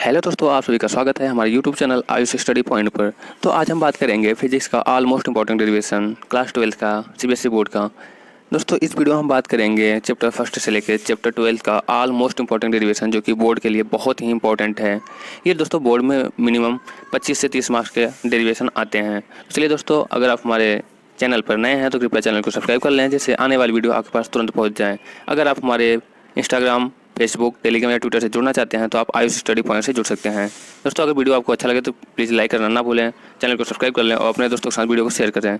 हेलो दोस्तों, आप सभी का स्वागत है हमारे YouTube channel Ayush study point पर। तो आज हम बात करेंगे फिजिक्स का all most important derivation, class 12 का सीबीएसई बोर्ड का। दोस्तों इस वीडियो में हम बात करेंगे चैप्टर फर्स्ट से लेकर चैप्टर 12 का ऑल मोस्ट इंपॉर्टेंट डेरिवेशन, जो कि बोर्ड के लिए बहुत ही इंपॉर्टेंट है। ये दोस्तों बोर्ड में मिनिमम 25 से 30 मार्क्स के डेरिवेशन आते हैं। चलिए दोस्तों, अगर आप हमारे चैनल पर नए हैं तो कृपया चैनल को सब्सक्राइब कर लें, जिससे आने वाली वीडियो आपके पास तुरंत पहुँच जाए। अगर आप हमारे इंस्टाग्राम, फेसबुक, टेलीग्राम या ट्विटर से जुड़ना चाहते हैं तो आप आयुष स्टडी पॉइंट से जुड़ सकते हैं। दोस्तों अगर वीडियो आपको अच्छा लगे तो प्लीज़ लाइक करना ना भूलें, चैनल को सब्सक्राइब कर लें और अपने दोस्तों के साथ वीडियो को शेयर करें।